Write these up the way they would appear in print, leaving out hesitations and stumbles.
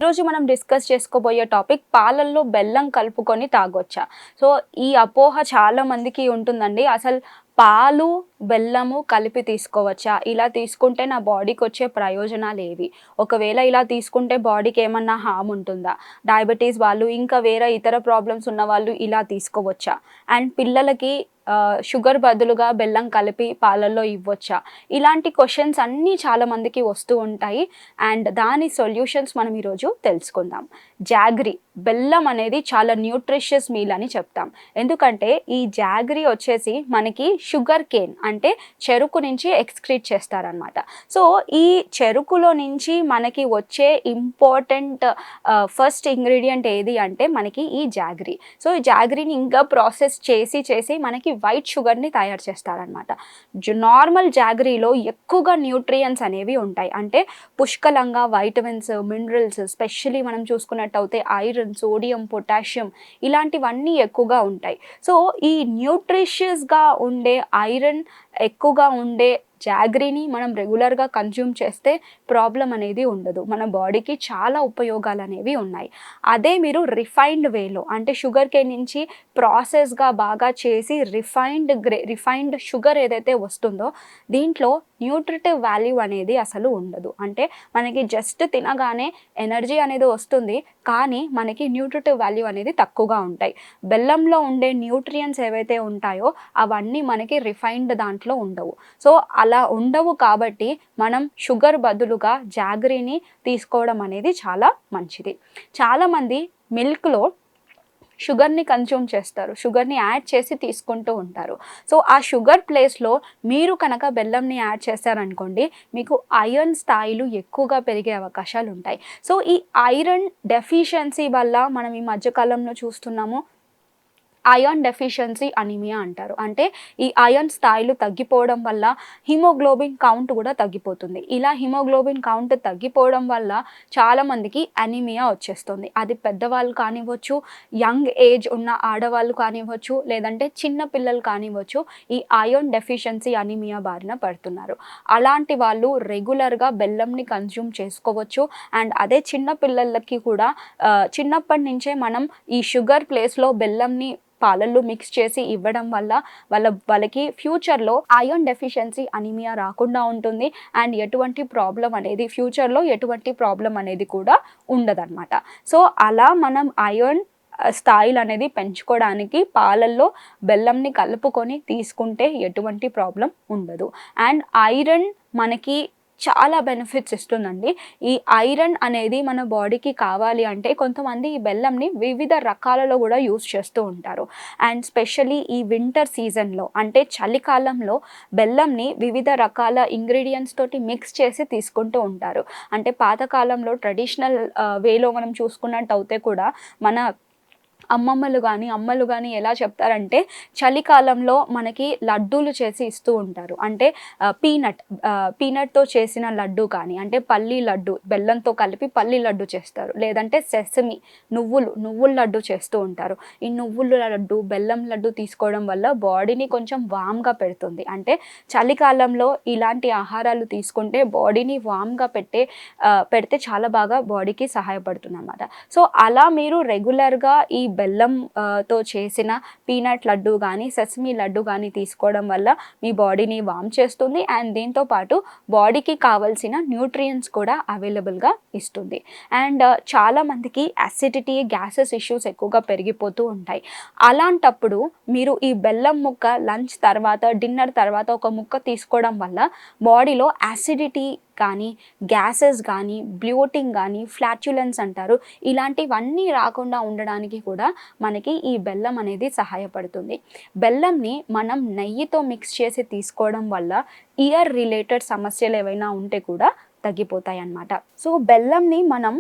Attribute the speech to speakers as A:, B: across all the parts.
A: ఈరోజు మనం డిస్కస్ చేసుకోబోయే టాపిక్ పాలల్లో బెల్లం కలుపుకొని తాగొచ్చా. సో ఈ అపోహ చాలా మందికి ఉంటుందండి. అసలు పాలు, బెల్లము కలిపి తీసుకోవచ్చా? ఇలా తీసుకుంటే నా బాడీకి వచ్చే ప్రయోజనాలు ఏవి? ఒకవేళ ఇలా తీసుకుంటే బాడీకి ఏమన్నా హార్మ్ ఉంటుందా? డయాబెటీస్ వాళ్ళు, ఇంకా వేరే ఇతర ప్రాబ్లమ్స్ ఉన్న వాళ్ళు ఇలా తీసుకోవచ్చా? అండ్ పిల్లలకి షుగర్ బదులుగా బెల్లం కలిపి పాలల్లో ఇవ్వొచ్చా? ఇలాంటి క్వశ్చన్స్ అన్నీ చాలా మందికి వస్తూ ఉంటాయి. అండ్ దాని సొల్యూషన్స్ మనం ఈరోజు తెలుసుకుందాం. జాగ్రీ, బెల్లం అనేది చాలా న్యూట్రిషియస్ మీల్ అని చెప్తాం. ఎందుకంటే ఈ జాగ్రీ వచ్చేసి మనకి షుగర్ కేన్ అంటే చెరుకు నుంచి ఎక్స్క్రీట్ చేస్తారనమాట. సో ఈ చెరుకులో నుంచి మనకి వచ్చే ఇంపార్టెంట్ ఫస్ట్ ఇంగ్రీడియంట్ ఏది అంటే మనకి ఈ జాగ్రీ. సో ఈ జాగ్రీని ఇంకా ప్రాసెస్ చేసి మనకి వైట్ షుగర్ని తయారు చేస్తారనమాట. నార్మల్ జాగ్రీలో ఎక్కువగా న్యూట్రియన్స్ అనేవి ఉంటాయి. అంటే పుష్కలంగా వైటమిన్స్, మినరల్స్, స్పెషల్లీ మనం చూసుకున్నట్టయితే ఐరన్, సోడియం, పొటాషియం ఇలాంటివన్నీ ఎక్కువగా ఉంటాయి. సో ఈ న్యూట్రిషియస్గా ఉండే ఐరన్ ఎక్కువగా ఉండే జాగ్రీని మనం రెగ్యులర్గా కన్జ్యూమ్ చేస్తే ప్రాబ్లం అనేది ఉండదు. మన బాడీకి చాలా ఉపయోగాలు అనేవి ఉన్నాయి. అదే మీరు రిఫైన్డ్ వేలో అంటే షుగర్ కేన్ నుంచి ప్రాసెస్గా బాగా చేసి రిఫైన్డ్ షుగర్ ఏదైతే వస్తుందో దీంట్లో న్యూట్రిటివ్ వాల్యూ అనేది అసలు ఉండదు. అంటే మనకి జస్ట్ తినగానే ఎనర్జీ అనేది వస్తుంది, కానీ మనకి న్యూట్రిటివ్ వాల్యూ అనేది తక్కువగా ఉంటాయి. బెల్లంలో ఉండే న్యూట్రియన్స్ ఏవైతే ఉంటాయో అవన్నీ మనకి రిఫైన్డ్ దాంట్లో ఉండవు. సో అలా ఉండవు కాబట్టి మనం షుగర్ బదులుగా జాగ్రీని తీసుకోవడం అనేది చాలా మంచిది. చాలామంది మిల్క్లో షుగర్ని కన్జ్యూమ్ చేస్తారు, షుగర్ని యాడ్ చేసి తీసుకుంటూ ఉంటారు. సో ఆ షుగర్ ప్లేస్లో మీరు కనుక బెల్లంని యాడ్ చేశారనుకోండి, మీకు ఐరన్ స్థాయిలు ఎక్కువగా పెరిగే అవకాశాలు ఉంటాయి. సో ఈ ఐరన్ డెఫిషియన్సీ వల్ల మనం ఈ మధ్యకాలంలో చూస్తున్నాము ఐరన్ డెఫిషియన్సీ అనీమియా అంటారు. అంటే ఈ ఐరన్ స్థాయిలు తగ్గిపోవడం వల్ల హిమోగ్లోబిన్ కౌంట్ కూడా తగ్గిపోతుంది. ఇలా హిమోగ్లోబిన్ కౌంట్ తగ్గిపోవడం వల్ల చాలామందికి అనీమియా వచ్చేస్తుంది. అది పెద్దవాళ్ళు కానివ్వచ్చు, యంగ్ ఏజ్ ఉన్న ఆడవాళ్ళు కానివ్వచ్చు, లేదంటే చిన్న పిల్లలు కానివ్వచ్చు, ఈ ఐరన్ డెఫిషియన్సీ అనీమియా బారిన పడుతున్నారు. అలాంటి వాళ్ళు రెగ్యులర్గా బెల్లంని కన్జ్యూమ్ చేసుకోవచ్చు. అండ్ అదే చిన్న పిల్లలకి కూడా చిన్నప్పటి నుంచే మనం ఈ షుగర్ ప్లేస్లో బెల్లంని పాలల్లో మిక్స్ చేసి ఇవ్వడం వల్ల వాళ్ళకి ఫ్యూచర్లో ఐరన్ డెఫిషియన్సీ అనీమియా రాకుండా ఉంటుంది. అండ్ ఫ్యూచర్లో ఎటువంటి ప్రాబ్లం అనేది కూడా ఉండదన్నమాట. సో అలా మనం ఐరన్ స్థాయిలు అనేది పెంచుకోవడానికి పాలల్లో బెల్లంని కలుపుకొని తీసుకుంటే ఎటువంటి ప్రాబ్లం ఉండదు. అండ్ ఐరన్ మనకి చాలా బెనిఫిట్స్ ఇస్తుందండి. ఈ ఐరన్ అనేది మన బాడీకి కావాలి అంటే కొంతమంది ఈ బెల్లంని వివిధ రకాలలో కూడా యూస్ చేస్తూ ఉంటారు. అండ్ స్పెషల్లీ ఈ వింటర్ సీజన్లో అంటే చలికాలంలో బెల్లంని వివిధ రకాల ఇంగ్రీడియంట్స్ తోటి మిక్స్ చేసి తీసుకుంటూ ఉంటారు. అంటే పాతకాలంలో ట్రెడిషనల్ వేలో మనం చూసుకున్నట్టయితే కూడా మన అమ్మమ్మలు కానీ ఎలా చెప్తారంటే చలికాలంలో మనకి లడ్డూలు చేసి ఇస్తూ ఉంటారు. అంటే పీనట్తో చేసిన లడ్డు కానీ, అంటే పల్లి లడ్డు బెల్లంతో కలిపి పల్లి లడ్డు చేస్తారు, లేదంటే సెసమి నువ్వుల లడ్డు చేస్తూ ఉంటారు. ఈ నువ్వుల లడ్డు, బెల్లం లడ్డు తీసుకోవడం వల్ల బాడీని కొంచెం వామ్గా పెడుతుంది. అంటే చలికాలంలో ఇలాంటి ఆహారాలు తీసుకుంటే బాడీని వామ్గా పెడితే చాలా బాగా బాడీకి సహాయపడుతుంది అన్నమాట. సో అలా మీరు రెగ్యులర్గా ఈ బెల్లంతో చేసిన పీనట్ లడ్డు కానీ, సెసమి లడ్డు కానీ తీసుకోవడం వల్ల మీ బాడీని వార్మ్ చేస్తుంది. అండ్ దీంతోపాటు బాడీకి కావాల్సిన న్యూట్రియన్స్ కూడా అవైలబుల్గా ఇస్తుంది. అండ్ చాలామందికి అసిడిటీ, గ్యాసెస్ ఇష్యూస్ ఎక్కువగా పెరిగిపోతూ ఉంటాయి. అలాంటప్పుడు మీరు ఈ బెల్లం ముక్క లంచ్ తర్వాత, డిన్నర్ తర్వాత ఒక ముక్క తీసుకోవడం వల్ల బాడీలో యాసిడిటీ కానీ, గ్యాసెస్ కానీ, బ్లోటింగ్ కానీ, ఫ్లాట్యులెన్స్ అంటారు, ఇలాంటివన్నీ రాకుండా ఉండడానికి కూడా మనకి ఈ బెల్లం అనేది సహాయపడుతుంది. బెల్లంని మనం నెయ్యితో మిక్స్ చేసి తీసుకోవడం వల్ల ఇయర్ రిలేటెడ్ సమస్యలు ఏవైనా ఉంటే కూడా తగ్గిపోతాయి అన్నమాట. సో బెల్లంని మనం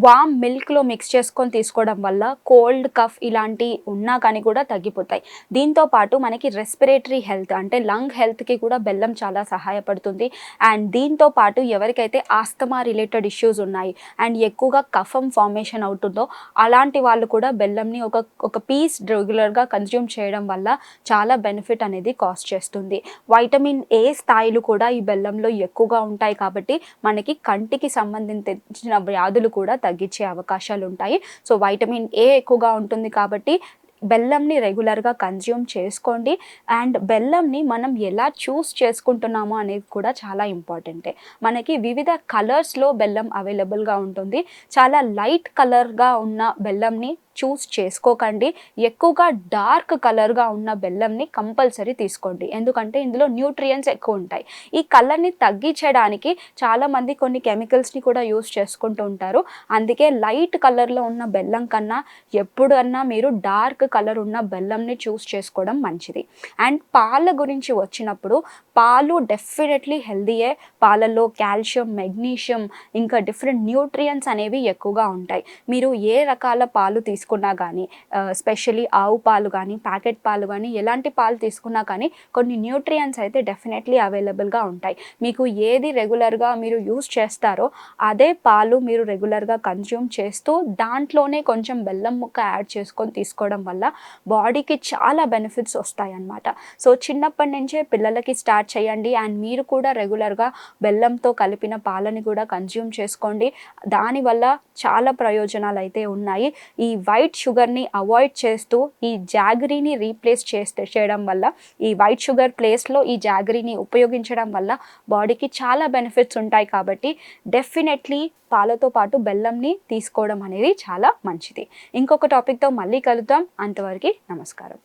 A: వామ్ మిల్క్లో మిక్స్ చేసుకొని తీసుకోవడం వల్ల కోల్డ్, కఫ్ ఇలాంటి ఉన్నా కానీ కూడా తగ్గిపోతాయి. దీంతోపాటు మనకి రెస్పిరేటరీ హెల్త్ అంటే లంగ్ హెల్త్కి కూడా బెల్లం చాలా సహాయపడుతుంది. అండ్ దీంతోపాటు ఎవరికైతే ఆస్తమా రిలేటెడ్ ఇష్యూస్ ఉన్నాయి అండ్ ఎక్కువగా కఫం ఫార్మేషన్ అవుతుందో అలాంటి వాళ్ళు కూడా బెల్లంని ఒక పీస్ రెగ్యులర్గా కన్జ్యూమ్ చేయడం వల్ల చాలా బెనిఫిట్ అనేది కాస్ట్ చేస్తుంది. వైటమిన్ ఏ స్థాయిలు కూడా ఈ బెల్లంలో ఎక్కువగా ఉంటాయి కాబట్టి మనకి కంటికి సంబంధించిన వ్యాధులు కూడా తగ్గించే అవకాశాలు ఉంటాయి. సో వైటమిన్ ఏ ఎక్కువగా ఉంటుంది కాబట్టి బెల్లంని రెగ్యులర్గా కన్జ్యూమ్ చేసుకోండి. అండ్ బెల్లంని మనం ఎలా చూస్ చేసుకుంటున్నామో అనేది కూడా చాలా ఇంపార్టెంటే. మనకి వివిధ కలర్స్లో బెల్లం అవైలబుల్గా ఉంటుంది. చాలా లైట్ కలర్గా ఉన్న బెల్లంని చూస్ చేసుకోకండి. ఎక్కువగా డార్క్ కలర్గా ఉన్న బెల్లంని కంపల్సరీ తీసుకోండి, ఎందుకంటే ఇందులో న్యూట్రియంట్స్ ఎక్కువ ఉంటాయి. ఈ కలర్ని తగ్గించడానికి చాలామంది కొన్ని కెమికల్స్ని కూడా యూస్ చేసుకుంటూ ఉంటారు. అందుకే లైట్ కలర్లో ఉన్న బెల్లం కన్నా ఎప్పుడన్నా మీరు డార్క్ కలర్ ఉన్న బెల్లంని చూస్ చేసుకోవడం మంచిది. అండ్ పాల గురించి వచ్చినప్పుడు పాలు డెఫినెట్లీ హెల్దీయే. పాలల్లో కాల్షియం, మెగ్నీషియం, ఇంకా డిఫరెంట్ న్యూట్రియంట్స్ అనేవి ఎక్కువగా ఉంటాయి. మీరు ఏ రకాల పాలు తీసుకున్నా కానీ, స్పెషల్లీ ఆవు పాలు కానీ, ప్యాకెట్ పాలు కానీ, ఎలాంటి పాలు తీసుకున్నా కానీ కొన్ని న్యూట్రియంట్స్ అయితే డెఫినెట్లీ అవైలబుల్గా ఉంటాయి. మీకు ఏది రెగ్యులర్గా మీరు యూస్ చేస్తారో అదే పాలు మీరు రెగ్యులర్గా కన్జ్యూమ్ చేస్తూ దాంట్లోనే కొంచెం బెల్లం ముక్క యాడ్ చేసుకొని తీసుకోవడం వల్ల బాడీకి చాలా బెనిఫిట్స్ వస్తాయి అన్నమాట. సో చిన్నప్పటి నుంచే పిల్లలకి స్టార్ట్ చేయండి. అండ్ మీరు కూడా రెగ్యులర్గా బెల్లంతో కలిపిన పాలని కూడా కన్జ్యూమ్ చేసుకోండి. దానివల్ల చాలా ప్రయోజనాలు అయితే ఉన్నాయి. ఈ వైట్ షుగర్ని అవాయిడ్ చేస్తూ ఈ జాగరీని రీప్లేస్ చేయడం వల్ల, ఈ వైట్ షుగర్ ప్లేస్లో ఈ జాగరీని ఉపయోగించడం వల్ల బాడీకి చాలా బెనిఫిట్స్ ఉంటాయి. కాబట్టి డెఫినెట్లీ పాలతో పాటు బెల్లంని తీసుకోవడం అనేది చాలా మంచిది. ఇంకొక టాపిక్తో మళ్ళీ కలుద్దాం. అంతవరకు నమస్కారం.